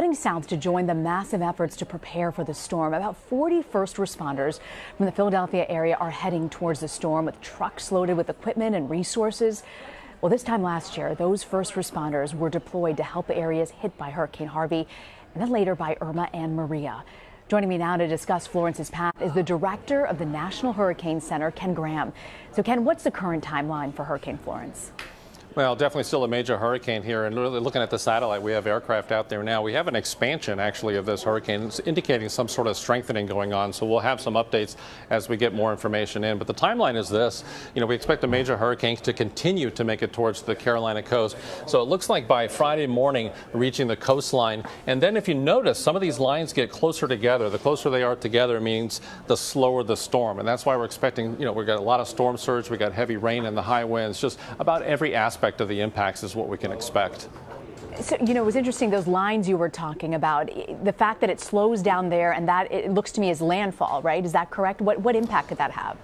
heading south to join the massive efforts to prepare for the storm. About 40 first responders from the Philadelphia area are heading towards the storm with trucks loaded with equipment and resources. Well, this time last year, those first responders were deployed to help areas hit by Hurricane Harvey and then later by Irma and Maria. Joining me now to discuss Florence's path is the director of the National Hurricane Center, Ken Graham. So, Ken, what's the current timeline for Hurricane Florence? Well, definitely still a major hurricane here, and really looking at the satellite, we have aircraft out there now. We have an expansion, actually, of this hurricane. It's indicating some sort of strengthening going on, so we'll have some updates as we get more information in. But the timeline is this. We expect a major hurricane to continue to make it towards the Carolina coast. So it looks like by Friday morning, reaching the coastline. And then if you notice, some of these lines get closer together. The closer they are together means the slower the storm. And that's why we're expecting, we've got a lot of storm surge. We've got heavy rain and the high winds. Just about every aspect of the impacts is what we can expect. So, it was interesting, those lines you were talking about, the fact that it slows down there and that it looks to me as landfall, right? Is that correct? What impact could that have?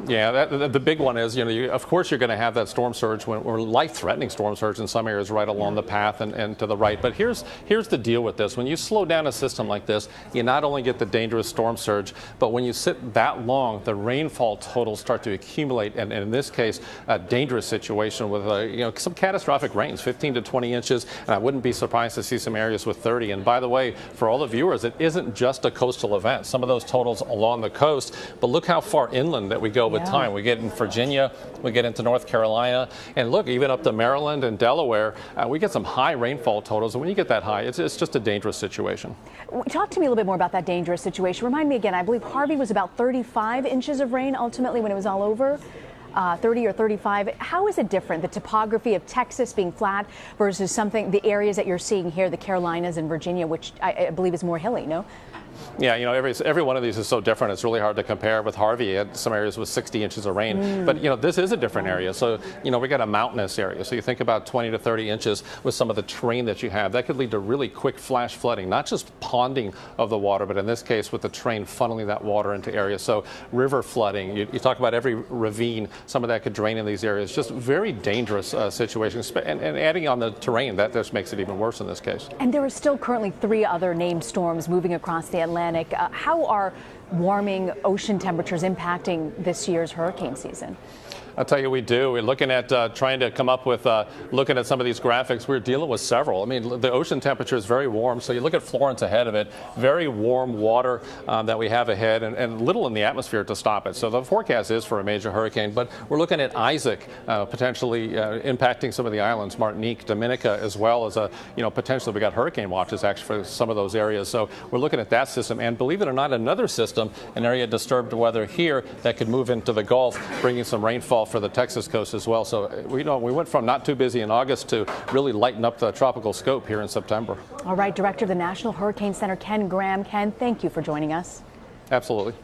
Yeah, the big one is, of course you're going to have that storm surge or life-threatening storm surge in some areas right along the path and to the right. But here's the deal with this. When you slow down a system like this, you not only get the dangerous storm surge, but when you sit that long, the rainfall totals start to accumulate. And in this case, a dangerous situation with some catastrophic rains, 15 to 20 inches. And I wouldn't be surprised to see some areas with 30. And by the way, for all the viewers, it isn't just a coastal event. Some of those totals along the coast, but look how far inland that we go with time. We get in Virginia, we get into North Carolina, and look, even up to Maryland and Delaware, we get some high rainfall totals. And when you get that high, it's just a dangerous situation. Talk to me a little bit more about that dangerous situation. Remind me again, I believe Harvey was about 35 inches of rain ultimately when it was all over. 30 or 35. How is it different, the topography of Texas being flat versus the areas that you're seeing here, the Carolinas and Virginia, which I believe is more hilly, no? Yeah, every one of these is so different. It's really hard to compare. With Harvey, you had some areas with 60 inches of rain. But, this is a different area. So, we got a mountainous area. So you think about 20 to 30 inches with some of the terrain that you have. That could lead to really quick flash flooding, not just ponding of the water, but in this case with the terrain funneling that water into areas. So river flooding, you talk about every ravine, some of that could drain in these areas. Just very dangerous situations. And adding on the terrain, that just makes it even worse in this case. And there are still currently 3 other named storms moving across the Atlantic. How are warming ocean temperatures impacting this year's hurricane season? I'll tell you, we do. We're looking at trying to come up with, looking at some of these graphics. We're dealing with several. I mean, the ocean temperature is very warm. So you look at Florence ahead of it, very warm water that we have ahead and little in the atmosphere to stop it. So the forecast is for a major hurricane. But we're looking at Isaac potentially impacting some of the islands, Martinique, Dominica, as well as, potentially we got hurricane watches actually for some of those areas. So we're looking at that system. And believe it or not, another system, an area of disturbed weather here that could move into the Gulf, bringing some rainfall for the Texas coast as well. So we went from not too busy in August to really lighten up the tropical scope here in September. All right, Director of the National Hurricane Center, Ken Graham. Ken, thank you for joining us. Absolutely.